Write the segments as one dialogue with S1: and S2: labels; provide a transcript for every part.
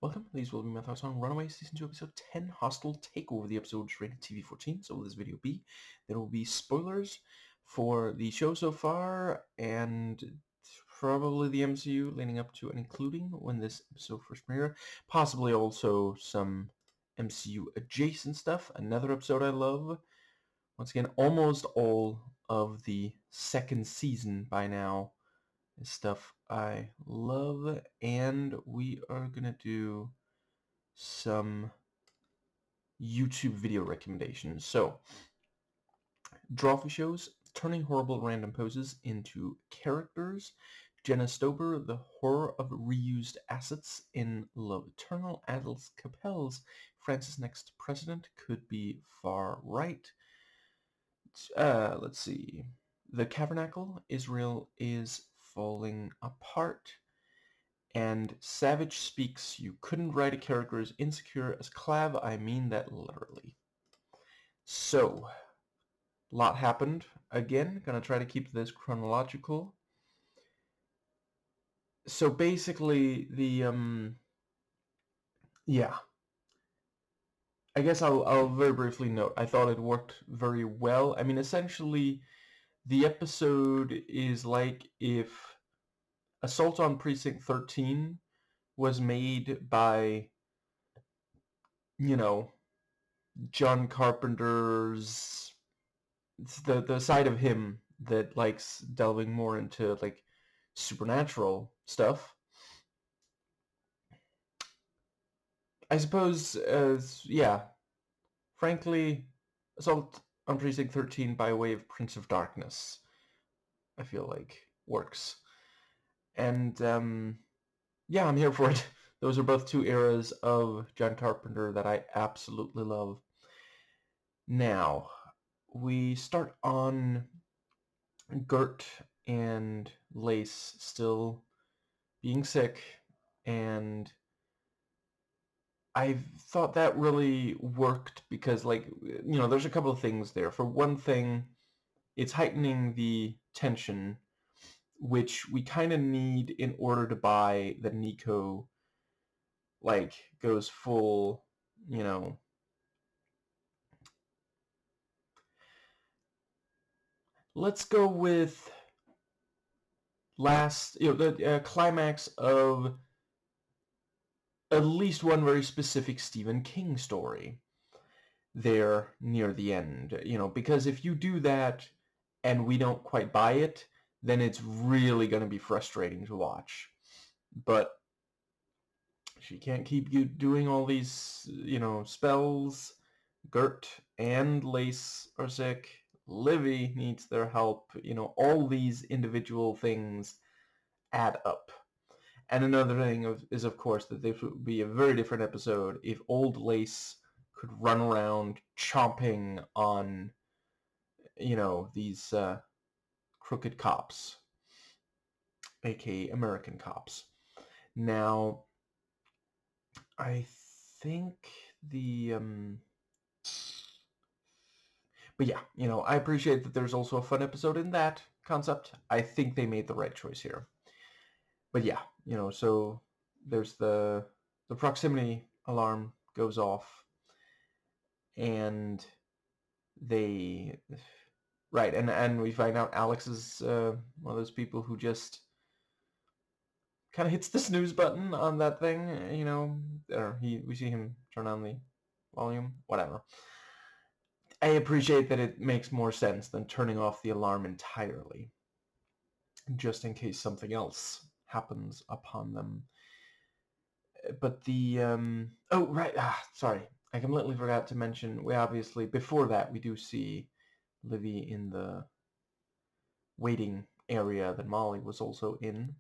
S1: Welcome, these will be my thoughts on Runaways Season 2, Episode 10, Hostile Takeover. The episode is rated TV-14, so will this video be? There will be spoilers for the show so far, and probably the MCU leading up to and including when this episode first premiered. Possibly also some MCU adjacent stuff. Another episode I love. Once again, almost all of the second season by now is stuff I love, and we are gonna do some YouTube video recommendations. So, Drawfee shows, turning horrible random poses into characters. Jenna Stober, the horror of reused assets in Love Eternal. Adels Capel's France's next president could be far right. Let's see. The Tabernacle, Israel is falling apart. And Savage speaks, you couldn't write a character as insecure as Clav, I mean that literally. So, a lot happened. Again, gonna try to keep this chronological. So basically, yeah. I guess I'll very briefly note, I thought it worked very well. I mean, essentially, the episode is like if Assault on Precinct 13 was made by, John Carpenter's the side of him that likes delving more into like supernatural stuff. I suppose, yeah. Frankly, Assault on Precinct 13 by way of Prince of Darkness, I feel like works. And yeah, I'm here for it. Those are both two eras of John Carpenter that I absolutely love. Now, we start on Gert and Lace still being sick, and I thought that really worked because, there's a couple of things there. For one thing, it's heightening the tension, which we kind of need in order to buy that Nico, goes full, Let's go with the climax of at least one very specific Stephen King story there near the end. Because if you do that and we don't quite buy it, then it's really going to be frustrating to watch. But she can't keep doing all these, spells. Gert and Lace are sick. Livy needs their help. All these individual things add up. And another thing is, of course, that this would be a very different episode if old Lace could run around chomping on, these crooked cops, aka American cops. Now, I think but yeah, I appreciate that there's also a fun episode in that concept. I think they made the right choice here. But yeah, so there's the proximity alarm goes off, and right, and we find out Alex is one of those people who just kind of hits the snooze button on that thing, or we see him turn on the volume, whatever. I appreciate that it makes more sense than turning off the alarm entirely, just in case something else happens upon them. But oh right, sorry, I completely forgot to mention, we obviously, before that, we do see Livy in the waiting area that Molly was also in.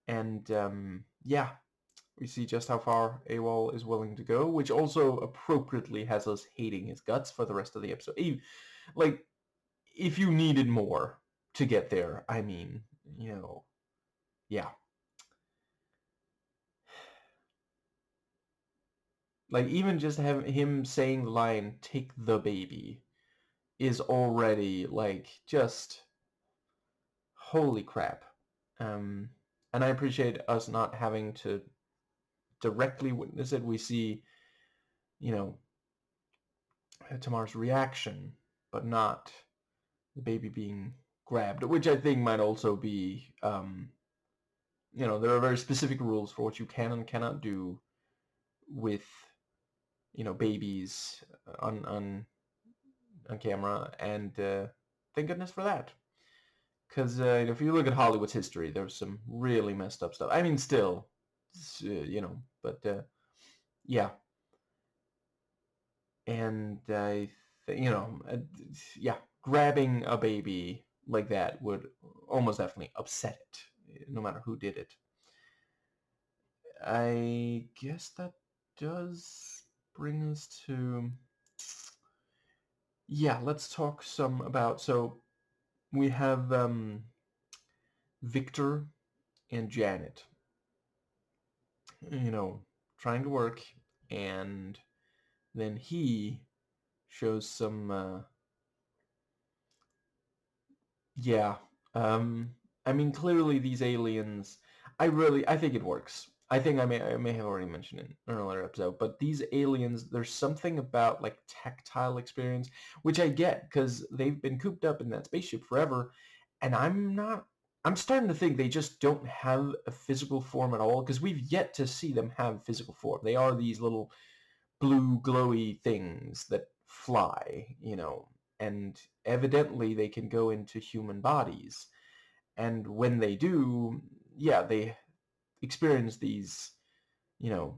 S1: And yeah, we see just how far AWOL is willing to go, which also appropriately has us hating his guts for the rest of the episode. If you needed more to get there, I mean, yeah. Even just having him saying the line, "Take the baby," is already, just holy crap. And I appreciate us not having to directly witness it. We see, Tamar's reaction, but not the baby being grabbed, which I think might also be, there are very specific rules for what you can and cannot do with, babies on camera, and thank goodness for that. Because if you look at Hollywood's history, there's some really messed up stuff. I mean, still, but yeah. And yeah, grabbing a baby like that would almost definitely upset it, no matter who did it. I guess that does bring us to, yeah, let's talk some about, so we have Victor and Janet, trying to work, and then he shows some, yeah, I mean, clearly these aliens, I think it works. I think I may have already mentioned it in an earlier episode, but these aliens, there's something about like tactile experience, which I get because they've been cooped up in that spaceship forever, and I'm starting to think they just don't have a physical form at all, because we've yet to see them have physical form. They are these little blue glowy things that fly, and evidently they can go into human bodies. And when they do, yeah, they experience these, yeah,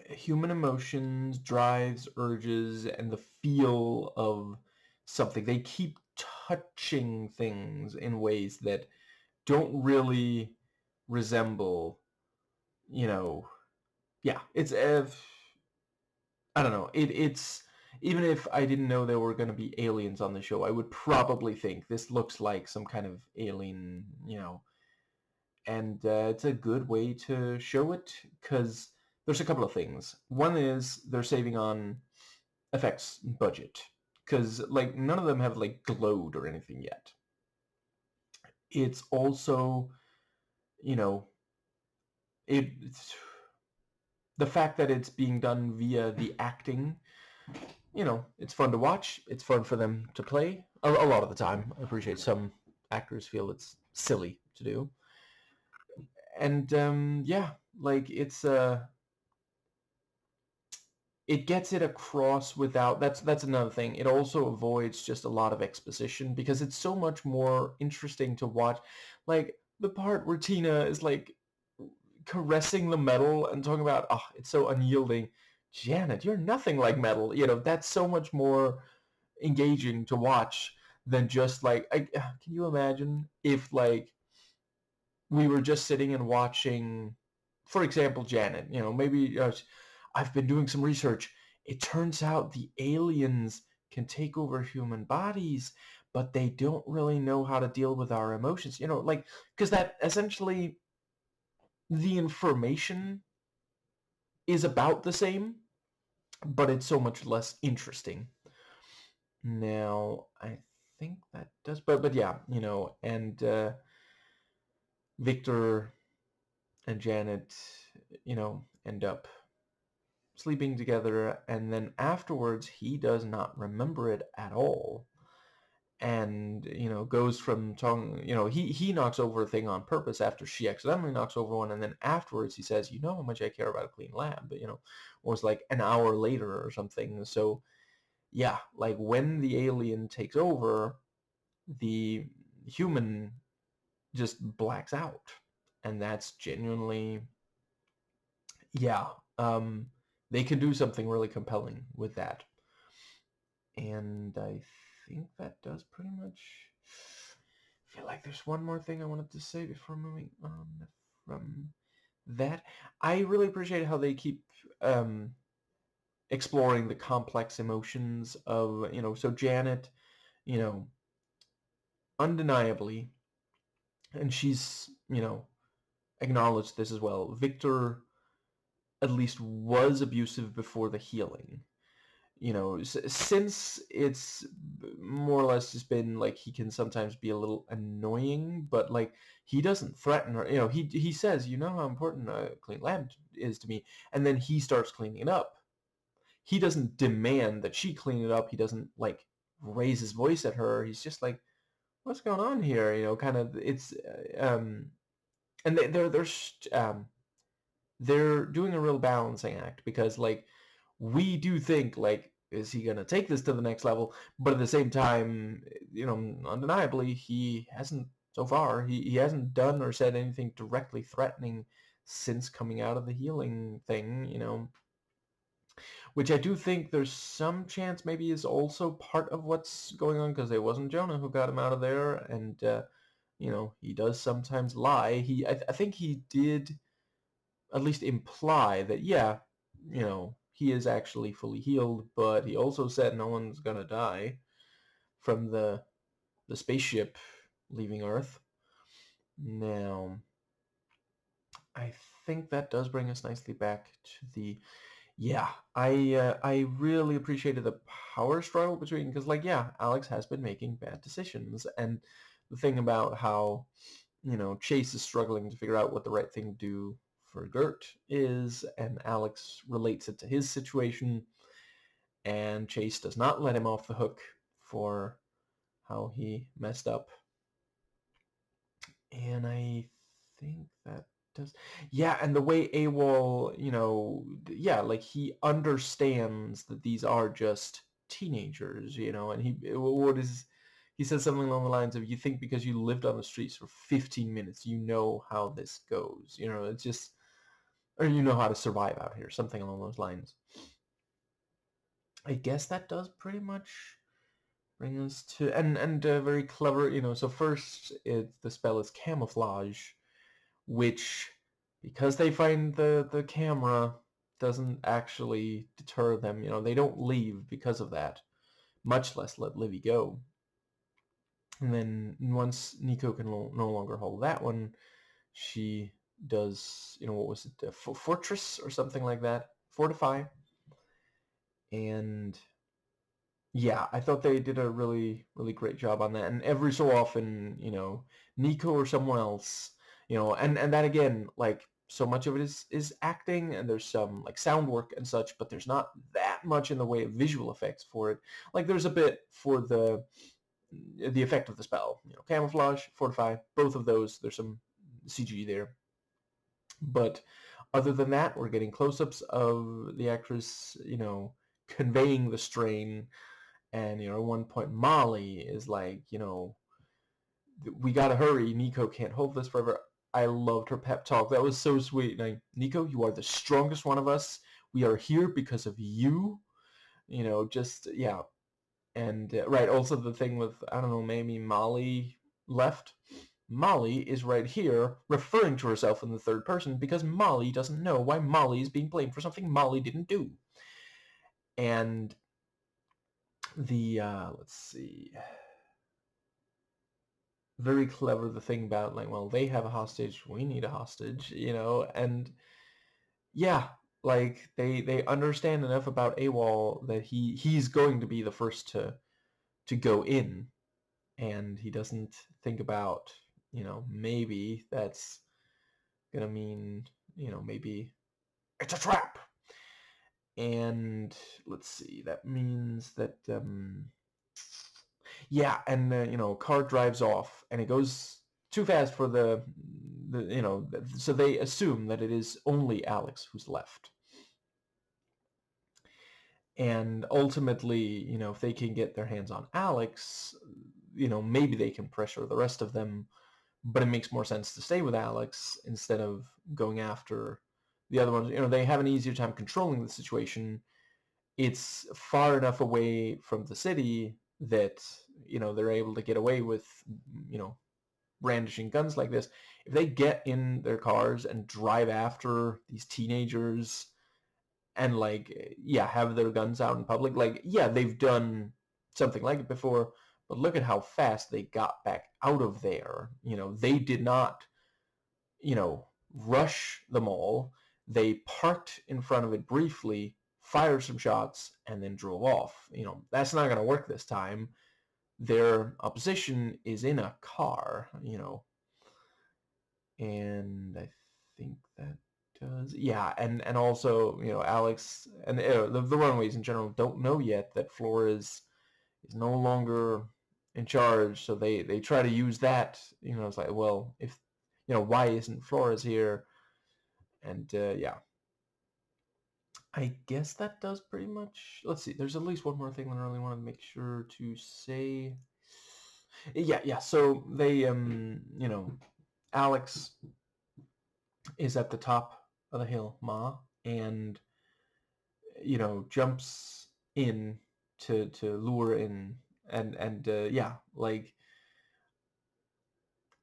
S1: human emotions, drives, urges, and the feel of something. They keep touching things in ways that don't really resemble, yeah, it's I don't know. It's even if I didn't know there were going to be aliens on the show, I would probably think this looks like some kind of alien, and it's a good way to show it because there's a couple of things. One is they're saving on effects budget because like none of them have like glowed or anything yet. It's also, it's the fact that it's being done via the acting, it's fun to watch. It's fun for them to play a lot of the time. I appreciate some actors feel it's silly to do. And yeah, like it gets it across without, that's another thing. It also avoids just a lot of exposition because it's so much more interesting to watch. Like the part where Tina is like caressing the metal and talking about, oh, it's so unyielding. Janet, you're nothing like metal. That's so much more engaging to watch than just like, can you imagine if like we were just sitting and watching, for example, Janet, maybe I've been doing some research. It turns out the aliens can take over human bodies, but they don't really know how to deal with our emotions, like, because that essentially the information is about the same, but it's so much less interesting. Now, I think that does, but yeah, and Victor and Janet, end up sleeping together, and then afterwards he does not remember it at all, and goes from talking, he knocks over a thing on purpose after she accidentally knocks over one, and then afterwards he says, how much I care about a clean lab, but was like an hour later or something. So yeah, like when the alien takes over, the human just blacks out, and that's genuinely, yeah, they can do something really compelling with that. And I think that does pretty much, I feel like there's one more thing I wanted to say before moving on from that. I really appreciate how they keep exploring the complex emotions of, so Janet, undeniably, and she's, acknowledged this as well, Victor at least was abusive before the healing. you know, since it's more or less just been like he can sometimes be a little annoying, but like he doesn't threaten her. You know, he says, you know how important a clean lab is to me, and then he starts cleaning it up. He doesn't demand that she clean it up. He doesn't like raise his voice at her. He's just like, what's going on here? You know, kind of it's and they're doing a real balancing act because like we do think like is he going to take this to the next level, but at the same time, you know, undeniably he hasn't so far. He hasn't done or said anything directly threatening since coming out of the healing thing, you know, which I do think there's some chance maybe is also part of what's going on because it wasn't Jonah who got him out of there, and you know, he does sometimes lie. I think he did at least imply that, yeah, you know, he is actually fully healed, but he also said no one's gonna die from the spaceship leaving Earth. Now, I think that does bring us nicely back to the yeah. I really appreciated the power struggle between because like yeah, Alex has been making bad decisions, and the thing about how you know Chase is struggling to figure out what the right thing to do for Gert is, and Alex relates it to his situation, and Chase does not let him off the hook for how he messed up. And I think that does, yeah, and the way AWOL, you know, yeah, like he understands that these are just teenagers, you know, and he says something along the lines of, you think because you lived on the streets for 15 minutes, you know how this goes, you know, it's just, or you know how to survive out here, something along those lines. I guess that does pretty much bring us to, and very clever, you know, so first the spell is camouflage, which, because they find the camera, doesn't actually deter them. You know, they don't leave because of that, much less let Livy go. And then once Nico can no longer hold that one, she does, you know, what was it, Fortress or something like that, Fortify. And yeah, I thought they did a really, really great job on that. And every so often, you know, Nico or someone else, you know, and that again, like so much of it is acting, and there's some like sound work and such, but there's not that much in the way of visual effects for it. Like there's a bit for the effect of the spell, you know, camouflage, fortify, both of those. There's some CG there, but other than that, we're getting close-ups of the actress, you know, conveying the strain. And, you know, at one point, Molly is like, you know, we gotta hurry. Nico can't hold this forever. I loved her pep talk. That was so sweet. Like, Nico, you are the strongest one of us. We are here because of you. You know, just, yeah. And, right, also the thing with, I don't know, maybe Molly left. Molly is right here referring to herself in the third person because Molly doesn't know why Molly is being blamed for something Molly didn't do. And let's see, very clever, the thing about like, well, they have a hostage, we need a hostage, you know, and yeah, like they understand enough about AWOL that he's going to be the first to go in, and he doesn't think about, you know, maybe that's gonna mean, you know, maybe it's a trap. And let's see, that means that yeah, and you know, car drives off, and it goes too fast for the you know, so they assume that it is only Alex who's left. And ultimately, you know, if they can get their hands on Alex, you know, maybe they can pressure the rest of them, but it makes more sense to stay with Alex instead of going after the other ones. You know, they have an easier time controlling the situation. It's far enough away from the city that, you know, they're able to get away with, you know, brandishing guns like this. If they get in their cars and drive after these teenagers and like, yeah, have their guns out in public, like, yeah, they've done something like it before, but look at how fast they got back out of there. You know, they did not, you know, rush the mall. They parked in front of it briefly, fired some shots, and then drove off. That's not going to work this time. Their opposition is in a car, and I think that does, yeah, and also, Alex and the Runaways in general don't know yet that Flores is no longer in charge, so they try to use that. It's like, well, if why isn't Flores here? And yeah, I guess that does pretty much. Let's see. There's at least one more thing that I really want to make sure to say. Yeah. So they, Alex is at the top of the hill, and jumps in to lure in, and yeah, like,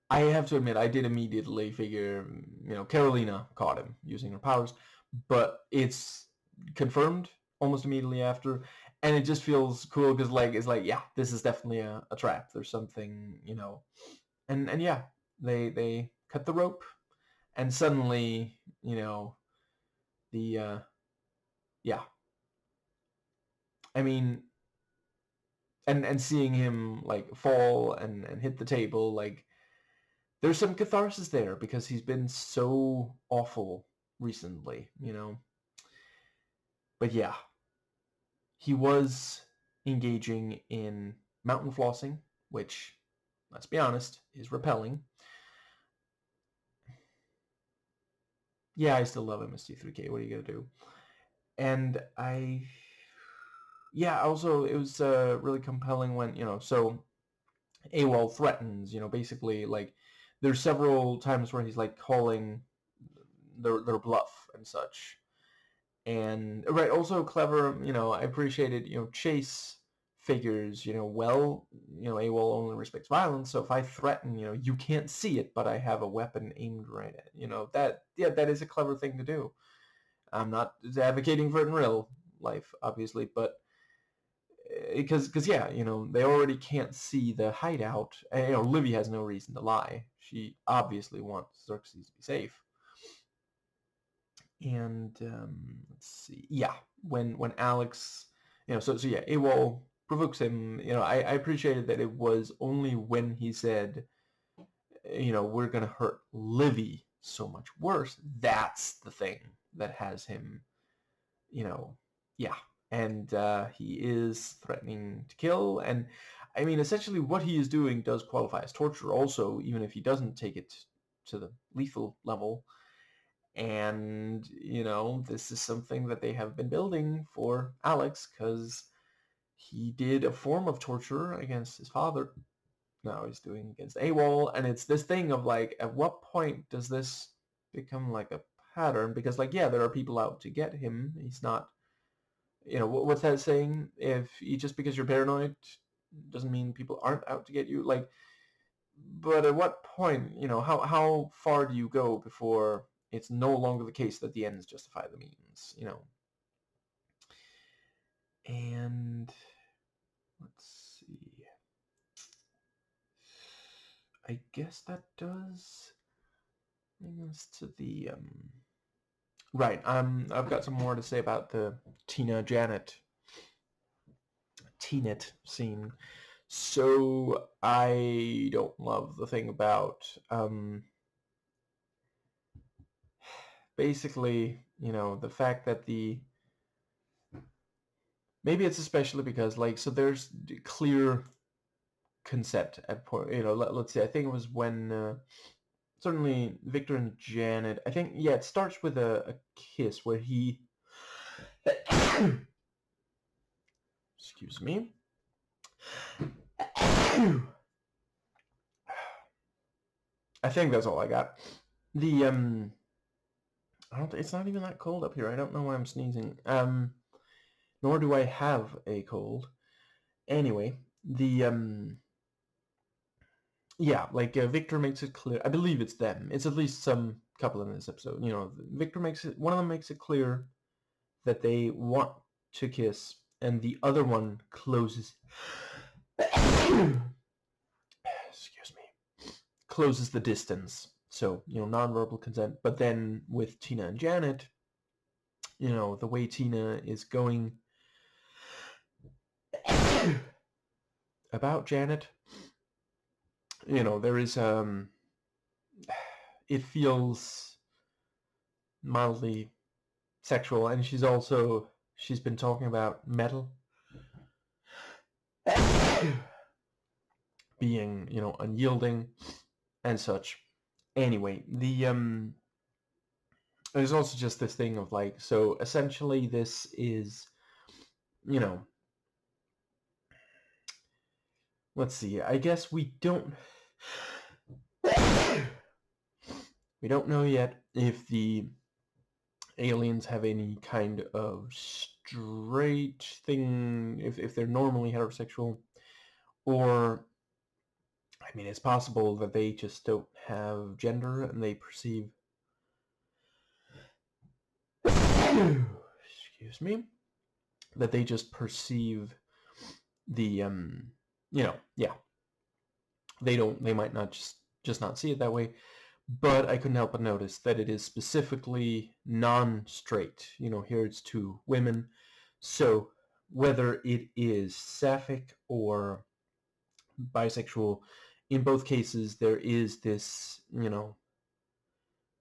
S1: I have to admit, I did immediately figure, Carolina caught him using her powers, but it's confirmed almost immediately after, and it just feels cool because, like, it's like, yeah, this is definitely a trap. There's something, and yeah, they cut the rope, and suddenly, the yeah, I mean, and seeing him like fall and hit the table, like, there's some catharsis there because he's been so awful recently, But yeah, he was engaging in mountain flossing, which, let's be honest, is repelling. Yeah, I still love MST3K. What are you gonna do? And also it was really compelling when, so AWOL threatens, basically, like, there's several times where he's like calling their bluff and such. And right, also clever, I appreciated, Chase figures, well, AWOL only respects violence, so if I threaten, you can't see it, but I have a weapon aimed right at, that is a clever thing to do. I'm not advocating for it in real life, obviously, but because yeah, they already can't see the hideout, and, Livy has no reason to lie. She obviously wants Xerxes to be safe. And let's see, yeah, when Alex, so yeah, AWOL provokes him. I appreciated that it was only when he said, we're gonna hurt Livy so much worse. That's the thing that has him, yeah. And he is threatening to kill, and I mean, essentially what he is doing does qualify as torture also, even if he doesn't take it to the lethal level. And, this is something that they have been building for Alex, because he did a form of torture against his father. Now he's doing against AWOL, and it's this thing of, like, at what point does this become, like, a pattern? Because, like, yeah, there are people out to get him. He's not, what's that saying? Just because you're paranoid doesn't mean people aren't out to get you. Like, but at what point, how far do you go before it's no longer the case that the ends justify the means, And let's see. I guess that does bring us to the right. I've got some more to say about the Tina-Janet scene. So I don't love the thing about basically, the fact that maybe it's especially because, like, so there's clear consent at point, let's see, I think it was when certainly Victor and Janet, I think, yeah, it starts with a kiss where he excuse me. I think that's all I got. The it's not even that cold up here. I don't know why I'm sneezing. Nor do I have a cold. Anyway, the yeah, like, Victor makes it clear. I believe it's them. It's at least some couple in this episode. Victor makes it. One of them makes it clear that they want to kiss, and the other one closes. Excuse me. Closes the distance. So, nonverbal consent. But then with Tina and Janet, the way Tina is going about Janet, there is it feels mildly sexual, and she's been talking about metal being, unyielding and such. Anyway, there's also just this thing of like, so essentially this is, let's see, I guess we don't know yet if the aliens have any kind of straight thing, if they're normally heterosexual, or, I mean, it's possible that they just don't have gender and they perceive excuse me, that they just perceive the yeah, they might not just not see it that way. But I couldn't help but notice that it is specifically non-straight. Here it's two women. So whether it is sapphic or bisexual, in both cases there is this,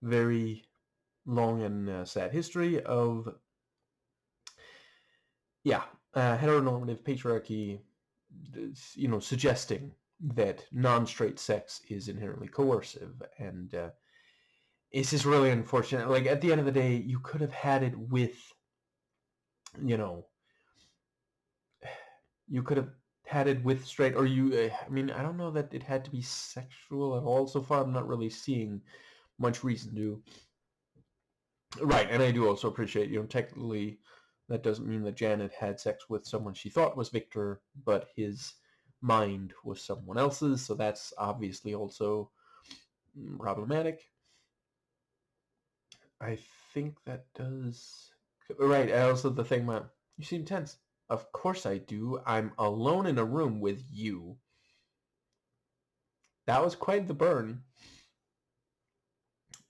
S1: very long and sad history of, heteronormative patriarchy, suggesting that non-straight sex is inherently coercive, and it's just really unfortunate. Like, at the end of the day, you could have had it with, you could have had it with straight, or I mean, I don't know that it had to be sexual at all. So far, I'm not really seeing much reason to. Right, and I do also appreciate, technically, that doesn't mean that Janet had sex with someone she thought was Victor, but his mind was someone else's, so that's obviously also problematic. I think that does... Right, also the thing about, you seem tense. Of course I do. I'm alone in a room with you. That was quite the burn.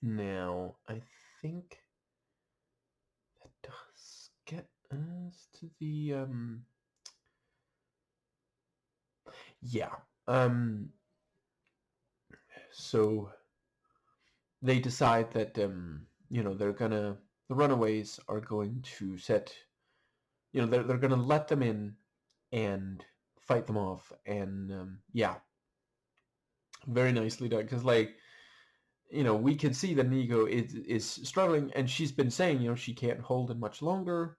S1: Now, I think that does get us to the, yeah. So they decide that, the Runaways are going to set, they're going to let them in and fight them off. And, very nicely done. Because, like, we can see that Nico is struggling, and she's been saying, she can't hold it much longer.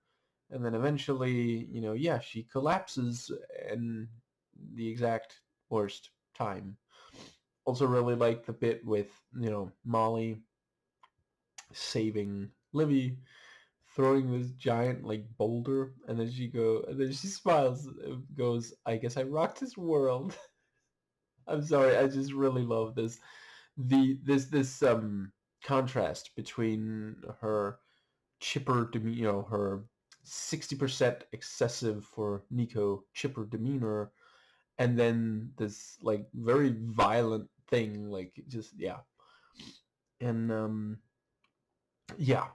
S1: And then eventually, she collapses in the exact worst time. Also really like the bit with, Molly saving Livy, throwing this giant, like, boulder, and then she smiles, goes, I guess I rocked this world. I'm sorry, I just really love this. This contrast between her chipper demeanor, her 60% excessive for Nico chipper demeanor, and then this, like, very violent thing, like, just, yeah. And yeah,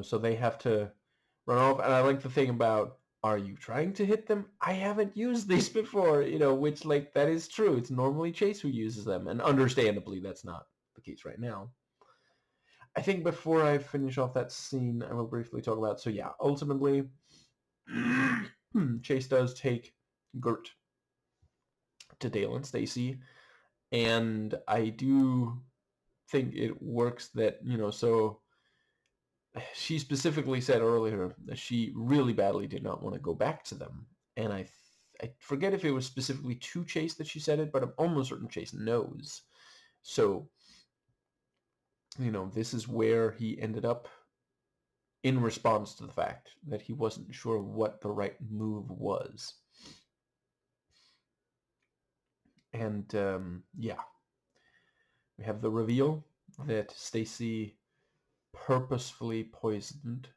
S1: so they have to run off. And I like the thing about, are you trying to hit them? I haven't used these before, which, like, that is true. It's normally Chase who uses them, and understandably that's not the case right now. I think before I finish off that scene, I will briefly talk about, so yeah, ultimately Chase does take Gert to Dale and Stacy, and I do think it works that, so she specifically said earlier that she really badly did not want to go back to them. And I forget if it was specifically to Chase that she said it, but I'm almost certain Chase knows. So, this is where he ended up in response to the fact that he wasn't sure what the right move was. And, yeah. We have the reveal that Stacy purposefully poisoned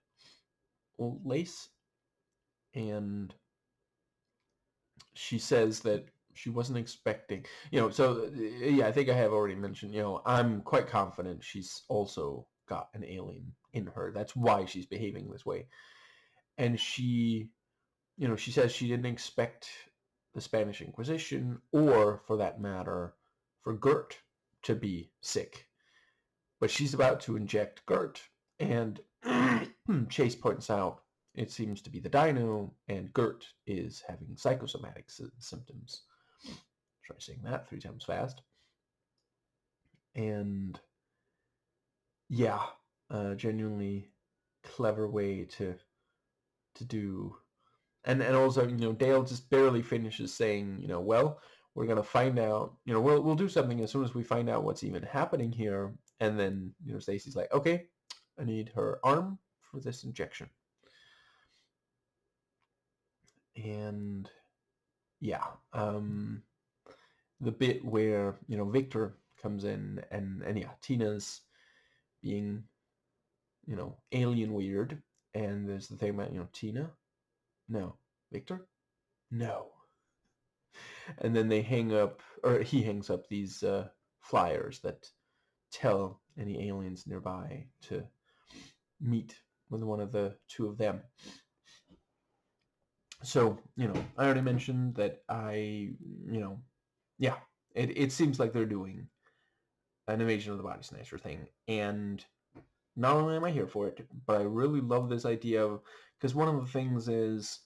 S1: Old Lace, and she says that she wasn't expecting, so yeah, I think I have already mentioned, I'm quite confident she's also got an alien in her. That's why she's behaving this way. And she says she didn't expect the Spanish Inquisition, or for that matter, for Gert to be sick. But she's about to inject Gert, and Chase points out it seems to be the dino, and Gert is having psychosomatic symptoms. Try saying that 3 times fast. And yeah, genuinely clever way to do. And also, Dale just barely finishes saying, well, we're gonna find out. We'll do something as soon as we find out what's even happening here. And then Stacy's like, okay, I need her arm for this injection. And yeah, the bit where Victor comes in and yeah, Tina's being alien weird, and there's the thing about Tina, no, Victor, no. And then they hang up, or he hangs up these flyers that tell any aliens nearby to meet with one of the 2 of them. So, I already mentioned that yeah, it seems like they're doing an Invasion of the Body Snatcher thing. And not only am I here for it, but I really love this idea of, because one of the things is,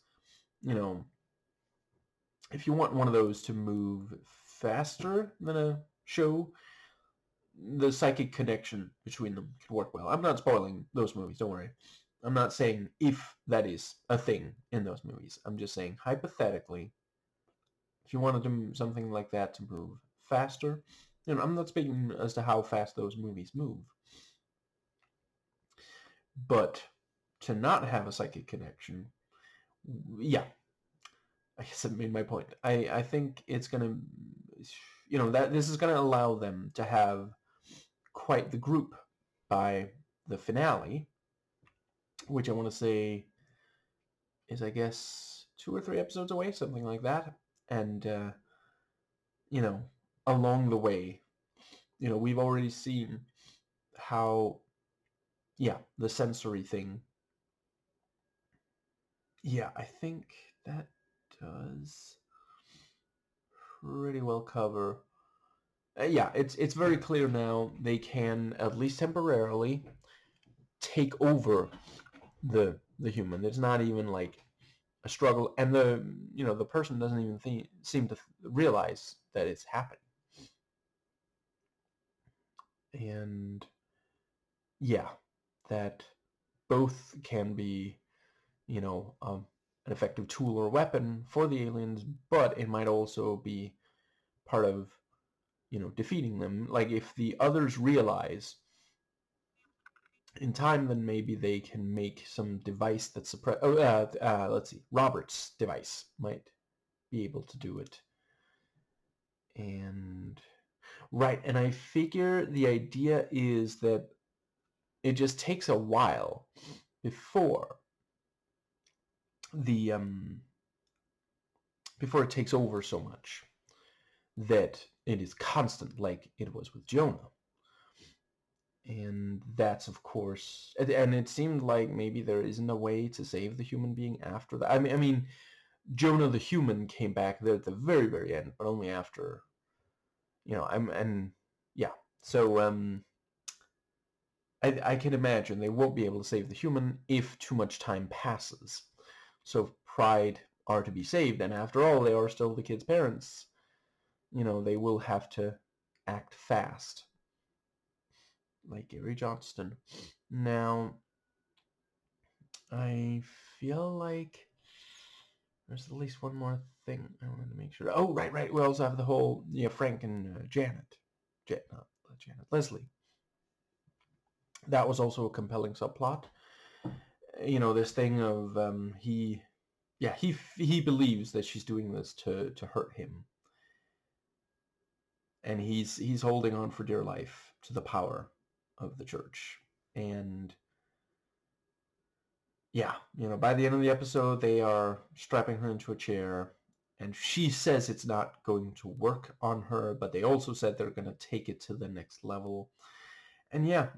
S1: if you want one of those to move faster than a show, the psychic connection between them could work well. I'm not spoiling those movies, don't worry. I'm not saying if that is a thing in those movies. I'm just saying, hypothetically, if you wanted to move something like that to move faster, I'm not speaking as to how fast those movies move. But to not have a psychic connection, yeah, I guess I made my point. I think it's going to, that this is going to allow them to have quite the group by the finale, which I want to say is, I guess, 2 or 3 episodes away, something like that. And, along the way, we've already seen how, yeah, the sensory thing. Yeah, I think that does pretty well cover. Yeah, it's very clear now they can, at least temporarily, take over the human. It's not even like a struggle, and the person doesn't even seem to realize that it's happening. And yeah, that both can be an effective tool or weapon for the aliens, but it might also be part of defeating them. Like, if the others realize in time, then maybe they can make some device that suppress. Let's see. Robert's device might be able to do it. And right, and I figure the idea is that it just takes a while before the before it takes over so much that it is constant, like it was with Jonah. And that's, of course, and it seemed like maybe there isn't a way to save the human being after that. I mean, Jonah the human came back there at the very, very end, but only after, yeah. So I can imagine they won't be able to save the human if too much time passes. So if Pride are to be saved, and after all, they are still the kid's parents, they will have to act fast. Like Gary Johnston. Now, I feel like there's at least one more thing I wanted to make sure. Oh, right. We also have the whole, Frank and Janet. Not Janet, Leslie. That was also a compelling subplot. This thing of he believes that she's doing this to hurt him. And he's holding on for dear life to the power of the church. And yeah, by the end of the episode, they are strapping her into a chair, and she says it's not going to work on her, but they also said they're going to take it to the next level. And yeah,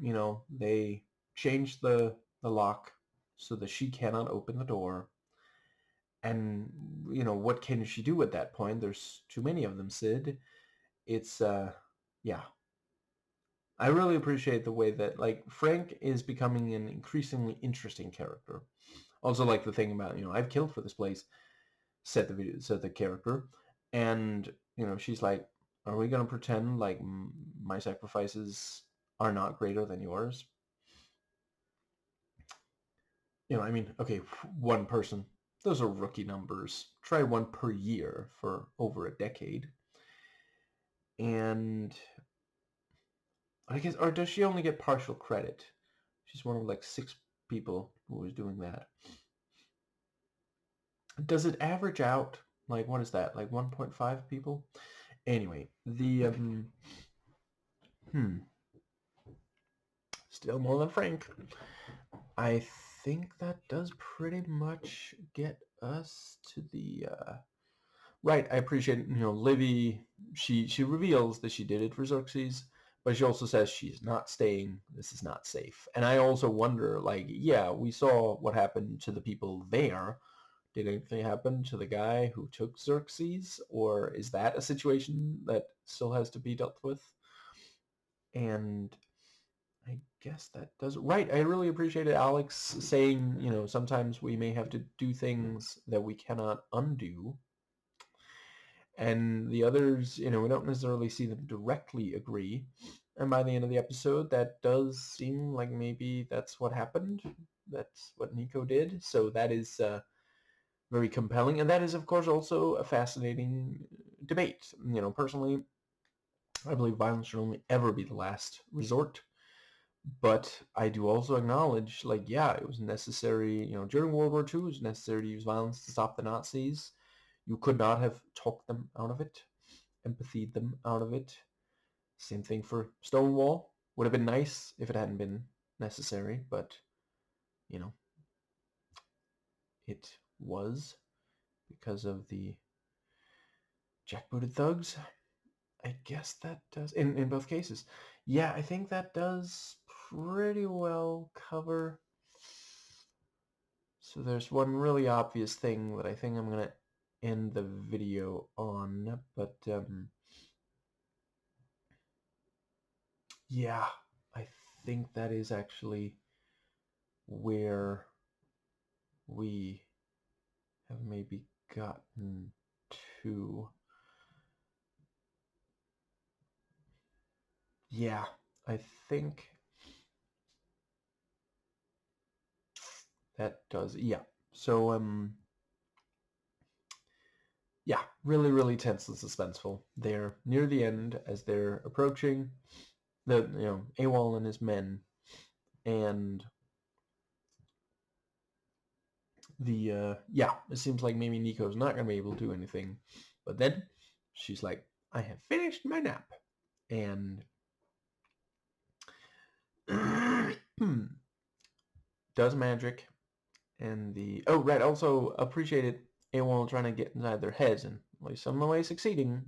S1: they changed the lock so that she cannot open the door. And, what can she do at that point? There's too many of them, Sid. It's, yeah. I really appreciate the way that, like, Frank is becoming an increasingly interesting character. Also, like the thing about, I've killed for this place, said the character. And, she's like, are we going to pretend like my sacrifices are not greater than yours? I mean, okay, one person. Those are rookie numbers. Try one per year for over a decade. And I guess, or does she only get partial credit? She's one of like 6 people who is doing that. Does it average out? Like, what is that? Like 1.5 people? Anyway, the, still more than Frank. I think that does pretty much get us to the, right. I appreciate, Livy, she reveals that she did it for Xerxes, but she also says she's not staying. This is not safe. And I also wonder, like, yeah, we saw what happened to the people there. Did anything happen to the guy who took Xerxes? Or is that a situation that still has to be dealt with? And I guess that does it. Right. I really appreciated Alex saying, sometimes we may have to do things that we cannot undo. And the others, we don't necessarily see them directly agree. And by the end of the episode, that does seem like maybe that's what happened. That's what Nico did. So that is very compelling. And that is, of course, also a fascinating debate. Personally, I believe violence should only ever be the last resort. But I do also acknowledge, like, yeah, it was necessary, during World War II, it was necessary to use violence to stop the Nazis. You could not have talked them out of it, empathied them out of it. Same thing for Stonewall. Would have been nice if it hadn't been necessary, but, it was because of the jackbooted thugs. I guess that does, in both cases. Yeah, I think that does pretty well cover. So there's one really obvious thing that I think I'm going to end the video on, but yeah, I think that is actually where we have maybe gotten to. Yeah, I think that does. Yeah. So yeah, really, really tense and suspenseful. They're near the end as they're approaching the, AWOL and his men, and the, yeah, it seems like maybe Nico's not going to be able to do anything. But then she's like, I have finished my nap. And does magic. And oh, right, also appreciated AWOL trying to get inside their heads, and at least some of the way succeeding.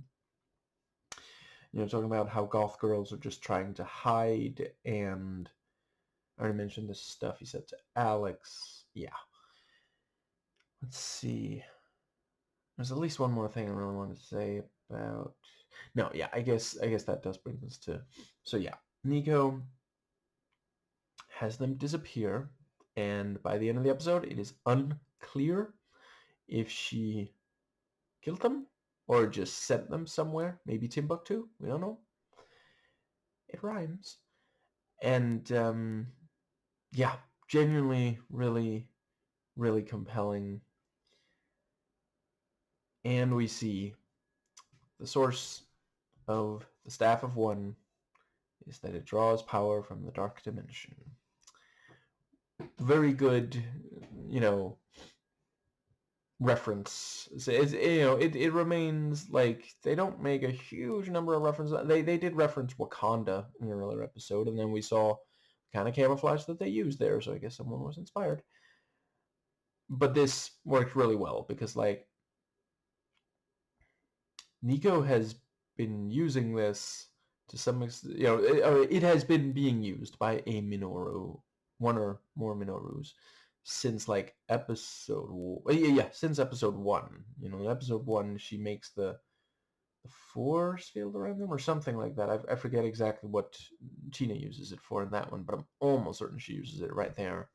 S1: Talking about how goth girls are just trying to hide, and I already mentioned this stuff he said to Alex. Yeah. Let's see. There's at least one more thing I really wanted to say about. No, yeah, I guess that does bring us to. So yeah, Nico has them disappear, and by the end of the episode, it is unclear if she killed them or just sent them somewhere, maybe Timbuktu. We don't know. It rhymes, and yeah, genuinely, really, really compelling. And we see the source of the Staff of One is that it draws power from the dark dimension. Very good, reference. It remains like they don't make a huge number of references. They did reference Wakanda in the earlier episode, and then we saw kind of camouflage that they used there, so I guess someone was inspired. But this worked really well because, like, Nico has been using this to some extent, it has been being used by a Minoru, one or more Minorus, since like since episode 1. In episode 1, she makes the force field around them or something like that. I forget exactly what Tina uses it for in that one, but I'm almost certain she uses it right there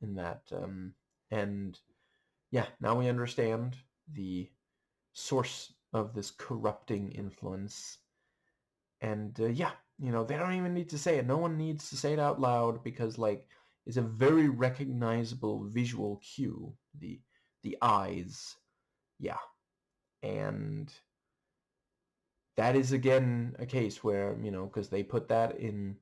S1: in that. And yeah, now we understand the source of this corrupting influence. And yeah, they don't even need to say it. No one needs to say it out loud because like it's a very recognizable visual cue. The eyes, yeah, and that is again a case where because they put that in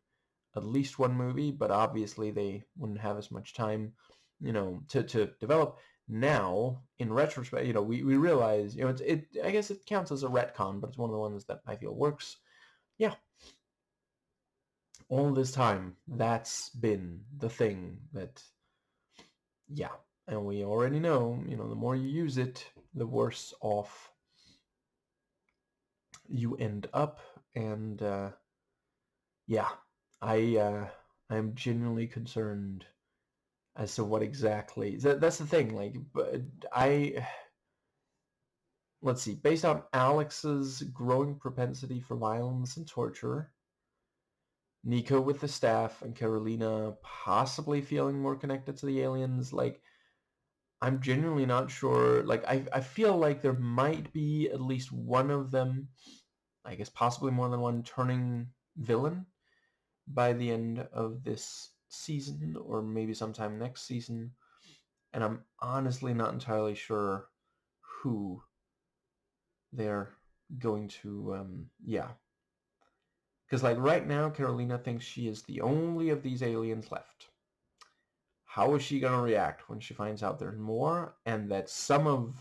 S1: at least one movie, but obviously they wouldn't have as much time, to develop. Now, in retrospect, we realize, I guess it counts as a retcon, but it's one of the ones that I feel works. Yeah. All this time, that's been the thing that, yeah. And we already know, the more you use it, the worse off you end up. And, yeah, I'm genuinely concerned as to what exactly that's the thing. Like, but let's see. Based on Alex's growing propensity for violence and torture, Nico with the staff, and Carolina possibly feeling more connected to the aliens, like, I'm genuinely not sure. Like, I feel like there might be at least one of them, I guess possibly more than one, turning villain by the end of this season or maybe sometime next season. And I'm honestly not entirely sure who they're going to, yeah. Because, like, right now, Carolina thinks she is the only of these aliens left. How is she going to react when she finds out there's more and that some of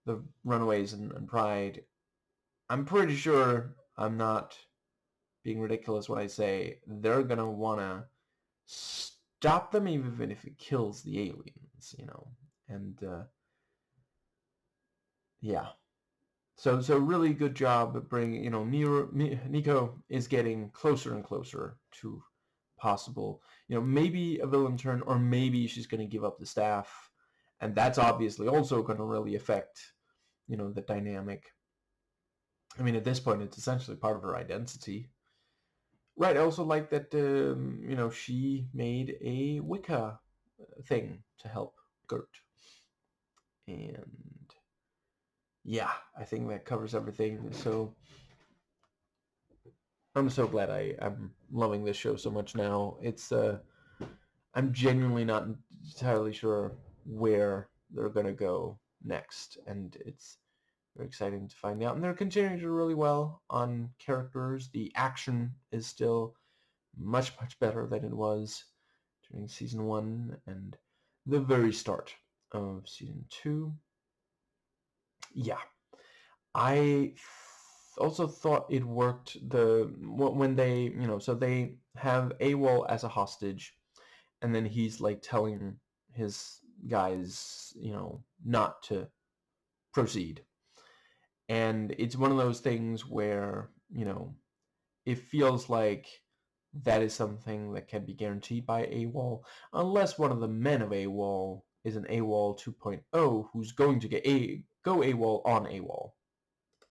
S1: the Runaways and Pride, I'm pretty sure I'm not being ridiculous when I say they're going to want to stop them even if it kills the aliens, And, yeah. So really good job bringing, Nico is getting closer and closer to possible, maybe a villain turn, or maybe she's going to give up the staff. And that's obviously also going to really affect, the dynamic. I mean, at this point, it's essentially part of her identity. Right, I also like that, she made a Wicca thing to help Gert. And yeah, I think that covers everything. So I'm so glad I'm loving this show so much now. It's I'm genuinely not entirely sure where they're gonna go next, and it's very exciting to find out. And they're continuing to do really well on characters. The action is still much better than it was during season 1 and the very start of season 2. Yeah, I also thought it worked when they, so they have AWOL as a hostage, and then he's like telling his guys, not to proceed. And it's one of those things where, it feels like that is something that can be guaranteed by AWOL, unless one of the men of AWOL is an AWOL 2.0 who's going to go AWOL on AWOL.